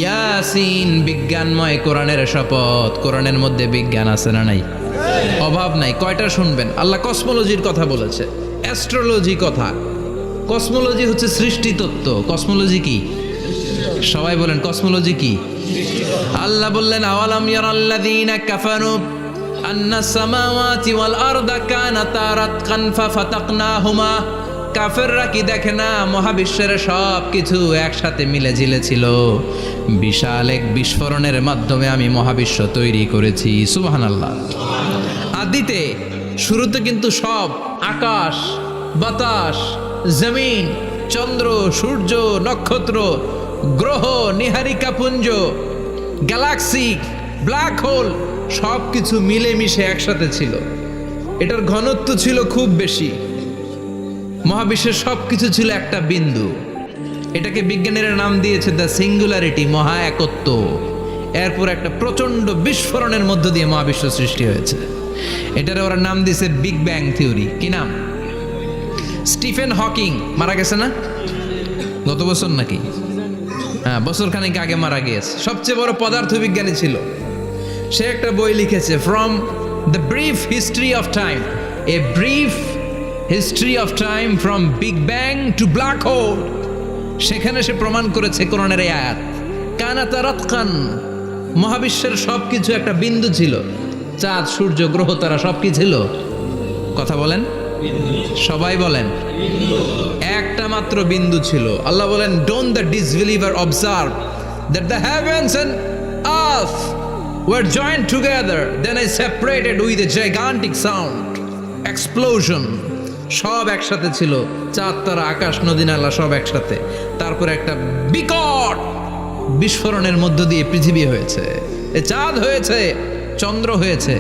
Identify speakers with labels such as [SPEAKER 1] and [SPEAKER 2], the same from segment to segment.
[SPEAKER 1] ইয়াসিন, বিজ্ঞানময় কোরআনের শপথ। কোরআনের মধ্যে বিজ্ঞান আছে না নাই? অভাব নাই। কয়টা শুনবেন? আল্লাহ কসমোলজির কথা বলেছে, অ্যাস্ট্রোলজি কথা। কসমোলজি হচ্ছে সৃষ্টি তত্ত্ব। কসমোলজি কি? সবাই বলেন কসমোলজি কি? আল্লাহ বললেন আওয়ালাম ইয়ারাল্লাযীনা কাফারু আন্নাস সামাওয়াতি ওয়াল আরদা কানাতা রাতকান ফাফাতাকনাহুমা। কাফেররা কি দেখে না মহাবিশ্বের সব কিছু একসাথে মিলে ঝিলে ছিল, বিশাল এক বিস্ফোরণের মাধ্যমে আমি মহাবিশ্ব তৈরি করেছি। সুবহানাল্লাহ। আদিতে শুরুতে কিন্তু সব আকাশ, বাতাস, জমিন, চন্দ্র, সূর্য, নক্ষত্র, গ্রহ, নীহারিকা পুঞ্জ, গ্যালাক্সি, ব্ল্যাক হোল সব কিছু মিলেমিশে একসাথে ছিল। এটার ঘনত্ব ছিল খুব বেশি। মহাবিশ্বের সব কিছু ছিল একটা বিন্দু। এটাকে বিজ্ঞানীরা নাম দিয়েছে দ্য সিঙ্গুলারিটি, মহা একত্ব। এরপর একটা প্রচন্ড বিস্ফোরণের মধ্য দিয়ে মহাবিশ্ব সৃষ্টি হয়েছে। এটার ওরা নাম দিয়েছে বিগ ব্যাং থিওরি। কি নাম? স্টিফেন হকিং মারা গেছে না গত বছর নাকি? হ্যাঁ, বছর খানিক আগে মারা গিয়েছে। সবচেয়ে বড় পদার্থবিজ্ঞানী ছিল। সে একটা বই লিখেছে, from the brief history of time, a brief history of time from big bang two black hole. সেখানে সে প্রমাণ করেছে কোরআনের এই আয়াত, কানাতা রাতকান, মহাবিশ্বের সব কিছু একটা বিন্দু ছিল। চাঁদ, সূর্য, গ্রহ, তারা সব কি ছিল? কথা বলেন, সবাই বলেন। একটা মাত্র বিন্দু ছিল। আল্লাহ বলেন, don't the disbeliever observe that the heavens and earth were joint together, then I separated with a gigantic sound explosion. সব একসাথে ছিল, চাঁদ, তারা, আকাশ, নদী, নালা সব একসাথে। তারপরে একটা বিকট বিস্ফোরণের মধ্য দিয়ে পৃথিবী হয়েছে, এ চাঁদ হয়েছে, চন্দ্র হয়েছে,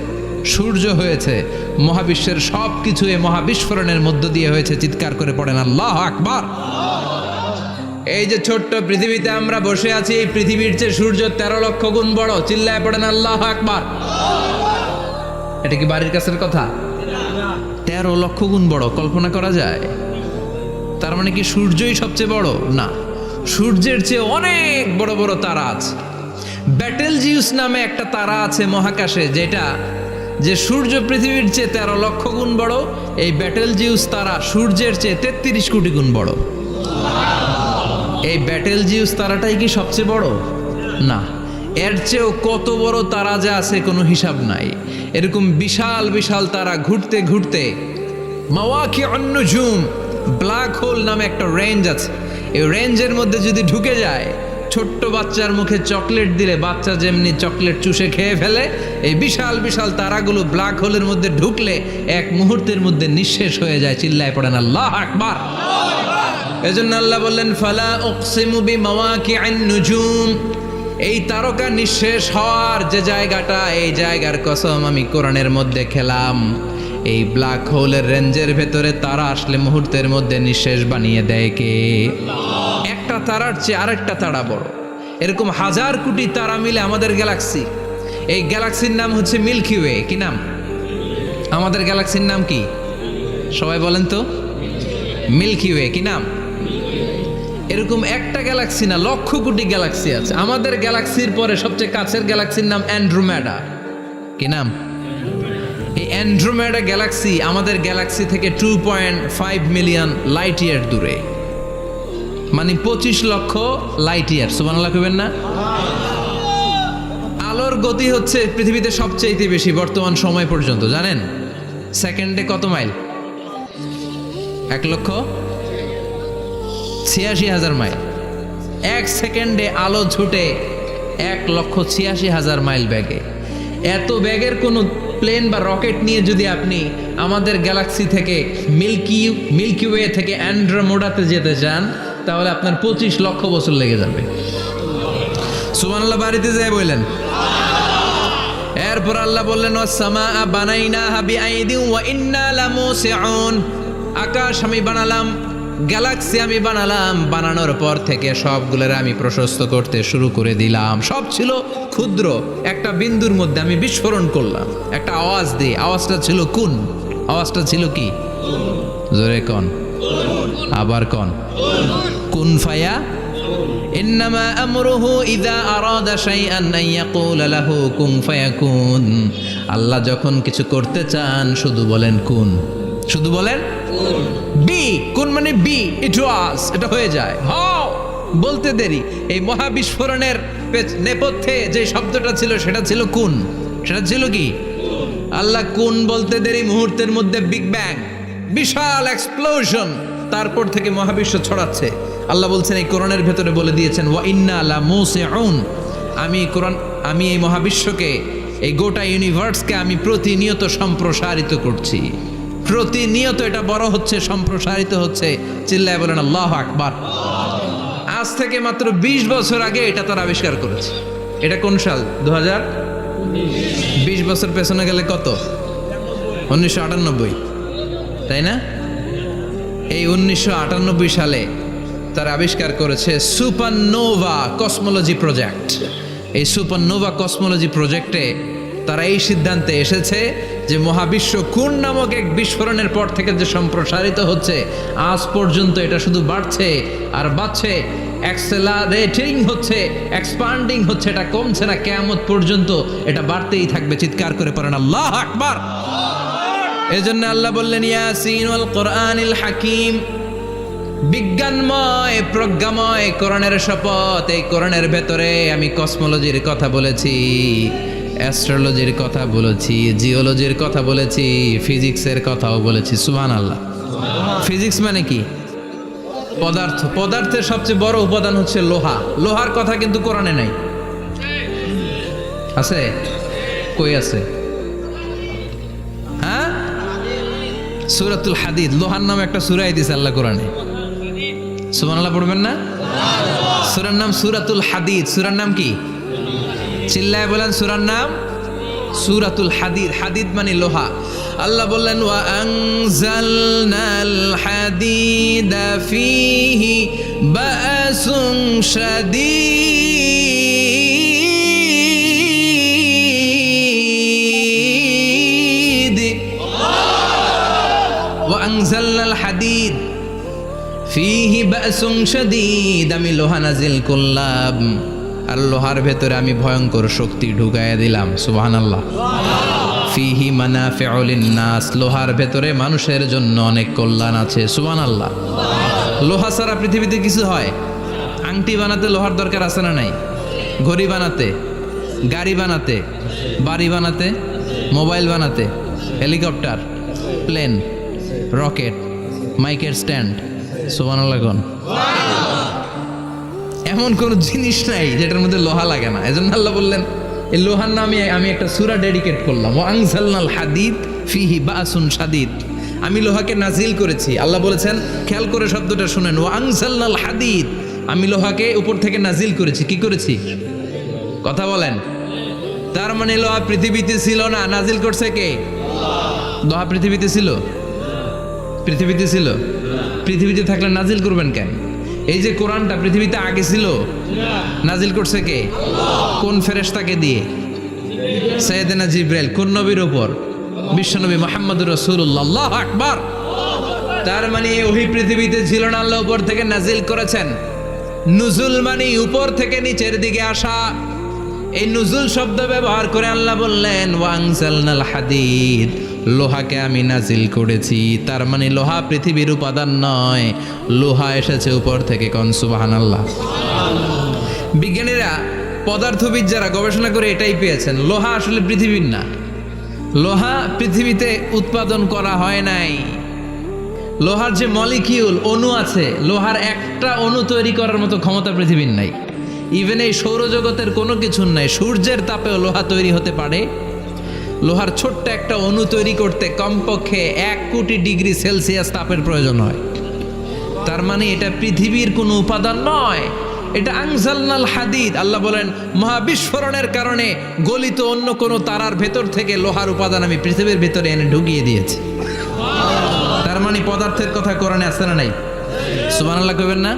[SPEAKER 1] সূর্য হয়েছে, মহাবিশ্বের সব কিছু এই মহাবিস্ফোরণের মধ্য দিয়ে হয়েছে। চিৎকার করে পড়েন আল্লাহু আকবার। এই যে ছোট্ট পৃথিবীতে আমরা বসে আছি, এই পৃথিবীর চেয়ে সূর্য 13 লক্ষ গুণ বড়। চিল্লায় পড়েন আল্লাহু আকবার। এটা কি বাড়ির কাছের কথা? 13 লক্ষ গুণ বড়, কল্পনা করা যায়? তার মানে কি সূর্যই সবচেয়ে বড়? না, সূর্যের চেয়ে অনেক বড় বড় তারা আছে। ব্যাটেলজিউস নামে একটা তারা আছে মহাকাশে, যে সূর্য পৃথিবীর চেয়ে 13 লক্ষ গুণ বড়। এই ব্যাটেলজিউস তারা সূর্যের চেয়ে 33 কোটি গুণ বড়। এই ব্যাটেলজিউস তারাটাই কি সবচেয়ে বড়? না, এর চেয়েও কত বড় তারা যে আছে কোনো হিসাব নাই। এরকম বিশাল বিশাল তারা ঘুরতে ঘুরতে মাওয়াকিউন নুজুম, ব্ল্যাক হোল নামে একটা রেঞ্জ আছে। এই রেঞ্জের মধ্যে যদি ঢুকে যায়, ছোট্ট বাচ্চার মুখে চকলেট দিলে বাচ্চা যেমনি চকলেট চুষে খেয়ে ফেলে, এই বিশাল বিশাল তারাগুলো ব্ল্যাক হোলের মধ্যে ঢুকলে এক মুহূর্তের মধ্যে নিঃশেষ হয়ে যায়। চিল্লায় পড়েন আল্লাহু আকবার। এজন্য আল্লাহ বললেন, ফালা উকসিমু বিমাওয়াকিউন নুজুম, এই তারকা নিঃশেষ হওয়ার যে জায়গাটা, এই জায়গার কসম আমি কোরআনের মধ্যে খেলাম। এই ব্ল্যাক হোলের রেঞ্জের ভেতরে তারা আসলে মুহূর্তের মধ্যে নিঃশেষ বানিয়ে দেয় কে? একটা তারার চেয়ে আরেকটা তারা বড়। এরকম হাজার কোটি তারা মিলে আমাদের গ্যালাক্সি। এই গ্যালাক্সির নাম হচ্ছে মিল্কি ওয়ে। কি নাম? আমাদের গ্যালাক্সির নাম কি? সবাই বলেন তো। Milky way. কি নাম? এরকম একটা গ্যালাক্সি না, লক্ষ কোটি গ্যালাক্সি আছে। আমাদের গ্যালাক্সির পরে সবচেয়ে কাছের গ্যালাক্সির নাম অ্যান্ড্রোমেডা। কি নাম? এই অ্যান্ড্রোমেডা গ্যালাক্সি আমাদের গ্যালাক্সি থেকে 2.5 মিলিয়ন লাইট ইয়ার দূরে, মানে 25 লক্ষ লাইট ইয়ার। সুবহানাল্লাহ কইবেন না? আলোর গতি হচ্ছে পৃথিবীতে সবচেয়ে বেশি বর্তমান সময় পর্যন্ত। জানেন সেকেন্ডে কত মাইল? 1,86,000 মাইল। এক সেকেন্ডে আলো ছুটে 1,86,000 মাইল বেগে। এত বেগের কোনো প্লেন বা রকেট নিয়ে যদি আপনি আমাদের গ্যালাক্সি থেকে মিল্কি ওয়ে থেকে অ্যান্ড্রোমেডাতে যেতে চান, তাহলে আপনার 25 লক্ষ বছর লেগে যাবে। সুবহানাল্লাহ বাড়িতে যায় বললেন। এরপর আল্লাহ বললেন, ওয়াস-সামাআ বানাইনাহা বিআইদিন ওয়া ইন্না লামুসিউন, আকাশ আমি বানালাম, গ্যালাক্সি আমি বানালাম। বানানোর পর থেকে সবগুলোর আমি প্রশস্ত করতে শুরু করে দিলাম। সব ছিল ক্ষুদ্র, একটা বিন্দুর মধ্যে আমি বিস্ফোরণ করলাম। একটা আওয়াজ দিই, আওয়াজটা ছিল কুন। আওয়াজটা ছিল কি? জোরে কন, আবার কন। কুন ফায়া। ইন্নামা আমরুহু ইযা আরাদা শাইআন আন ইয়াকুলা লাহু কুন ফায়াকুন। আল্লাহ যখন কিছু করতে চান শুধু বলেন কুন, শুধু বলেন বি। কুন মানে বি, ইট ওয়াজ, এটা হয়ে যায়। হাও বলতে দেরি। এই মহাবিস্ফোরণের নেপথ্যে যে শব্দটা ছিল সেটা ছিল কুন। সেটা ছিল কি? আল্লাহ কুন বলতে দেরি, মুহূর্তের মধ্যে বিগ ব্যাং, বিশাল এক্সপ্লোশন, তারপর থেকে মহাবিশ্ব ছড়াচ্ছে। আল্লাহ বলছেন এই কোরআনের ভেতরে বলে দিয়েছেন ওয়া ইন্না লা মুসিউন, আমি এই মহাবিশ্বকে, এই গোটা ইউনিভার্সকে আমি প্রতিনিয়ত সম্প্রসারিত করছি। প্রতিনিয়ত এটা বড় হচ্ছে, সম্প্রসারিত হচ্ছে। চিল্লায় বলেন আল্লাহু আকবার। আজ থেকে মাত্র 20 বছর আগে এটা তারা আবিষ্কার করেছে। এটা কোন সাল? 2000। 20 বছর পেছনে গেলে কত? 1998, তাই না? এই 1998 সালে তারা আবিষ্কার করেছে সুপারনোভা কসমোলজি প্রজেক্ট। এই সুপারনোভা কসমোলজি প্রজেক্টে তারা এই সিদ্ধান্তে এসেছে যে মহাবিশ্ব কোন নামক এক বিস্ফোরণের পর থেকে যে সম্প্রসারিত হচ্ছে, আজ পর্যন্ত এটা শুধু বাড়ছে আর বাড়ছে, অ্যাক্সেলারেটিং হচ্ছে, এক্সপান্ডিং হচ্ছে, এটা কমছে না। কিয়ামত পর্যন্ত এটা বাড়তেই থাকবে। চিৎকার করে পড়েন আল্লাহু আকবার। এজন্য আল্লাহ বললেন ইয়াসিন ওয়াল কোরআনিল হাকিম, বিজ্ঞানময় প্রজ্ঞাময় কোরআনের শপথ। এই কোরআনের ভেতরে আমি কসমোলজির কথা বলেছি, অ্যাস্ট্রোলজির কথা বলেছি, জিওলজির কথা বলেছি, ফিজিক্সের কথাও বলেছি। সুবহানাল্লাহ। ফিজিক্স মানে কি? পদার্থ। পদার্থের সবচেয়ে বড় উপাদান হচ্ছে লোহা। লোহার কথা কিন্তু কোরআনে নাই। আছে? কই আছে? হ্যাঁ, সূরাতুল হাদিদ, লোহার নামে একটা সূরা দিয়েছে আল্লাহ কোরআনে। সুবহানাল্লাহ পড়বেন না? সূরার নাম সূরাতুল হাদিদ। সূরার নাম কি? চিল্লায় বলেন সূরার নাম সূরাতুল হাদিদ। হাদিদ মানে লোহা। আল্লাহ বললেন ওয়া আনজালনাল হাদিদা ফীহি বাসুন শাদীদ। ওয়া আনজালনাল হাদিদ ফীহি বাসুন শাদীদ, আমি লোহা নাজিল করলাম আর লোহার ভেতরে আমি ভয়ঙ্কর শক্তি ঢুকাইয়া দিলাম। সুবহানাল্লাহ। ফিহি মানাফিউ লিন্নাস, লোহার ভেতরে মানুষের জন্য অনেক কল্যাণ আছে। সুবহানাল্লাহ। লোহা ছাড়া পৃথিবীতে কিছু হয়? আংটি বানাতে লোহার দরকার আছে না নাই? ঘড়ি বানাতে, গাড়ি বানাতে, বাড়ি বানাতে, মোবাইল বানাতে, হেলিকপ্টার, প্লেন, রকেট, মাইকের স্ট্যান্ড। সুবহানাল্লাহ কোন? এমন কোন জিনিস নাই যেটার মধ্যে লোহা লাগে না। এজন্য আল্লাহ বললেন এই লোহার নামে আমি একটা সূরা ডেডিকেট করলাম। ওয়া আনজালনাল হাদিদ ফিহি বাসুন শাদীদ, আমি লোহাকে নাজিল করেছি। আল্লাহ বলেছেন, খেয়াল করে শব্দটা শুনেন, ওয়া আনজালনাল হাদিদ, আমি লোহাকে উপর থেকে নাজিল করেছি। কি করেছি? কথা বলেন। তার মানে লোহা পৃথিবীতে ছিল না, নাজিল করছে কে? লোহা পৃথিবীতে ছিল? পৃথিবীতে ছিল? পৃথিবীতে থাকলে নাজিল করবেন কেন? এই যে কোরআনটা পৃথিবীতে আগে ছিল, নাজিল করছে কে? কোন ফেরেশতাকে দিয়ে? সাইয়েদনা জিবরাইল। কোন নবীর উপর? বিশ্বনবী মুহাম্মদুর রাসূলুল্লাহ। আল্লাহু আকবার। তার মানে ওহি পৃথিবীতে ছিল না, আল্লাহ উপর থেকে নাজিল করেছেন। নুজুল মানে উপর থেকে নিচের দিকে আসা। এই নুজুল শব্দ ব্যবহার করে আল্লাহ বললেন ওয়া আনজালনাল হাদিদ, লোহাকে আমি নাজিল করেছি। তার মানে লোহা পৃথিবীর উপাদান নয়, লোহা এসেছে উপর থেকে। কোন সুবহানাল্লাহ। বিজ্ঞানীরা, পদার্থবিদ যারা গবেষণা করে এটাই পেয়েছেন, লোহা আসলে পৃথিবীর না। লোহা পৃথিবীতে উৎপাদন করা হয় নাই। লোহার যে মলিকিউল, অণু আছে, লোহার একটা অণু তৈরি করার মতো ক্ষমতা পৃথিবীর নাই। ইভেন এই সৌরজগতের কোনো কিছুর নাই। সূর্যের তাপেও লোহা তৈরি হতে পারে। লোহার ছোট্ট একটা অণু তৈরি করতে কমপক্ষে 1 কোটি ডিগ্রি সেলসিয়াস তাপের প্রয়োজন হয়। তার মানে এটা পৃথিবীর কোনো উপাদান নয়, এটা আনজালনাল হাদিদ। আল্লাহ বলেন মহাবিস্ফোরণের কারণে গলিত অন্য কোনো তারার ভেতর থেকে লোহার উপাদান আমি পৃথিবীর ভেতরে এনে ঢুকিয়ে দিয়েছি। তার মানে পদার্থের কথা কোরআনে আছে না নাই? সুবহানাল্লাহ কইবেন না?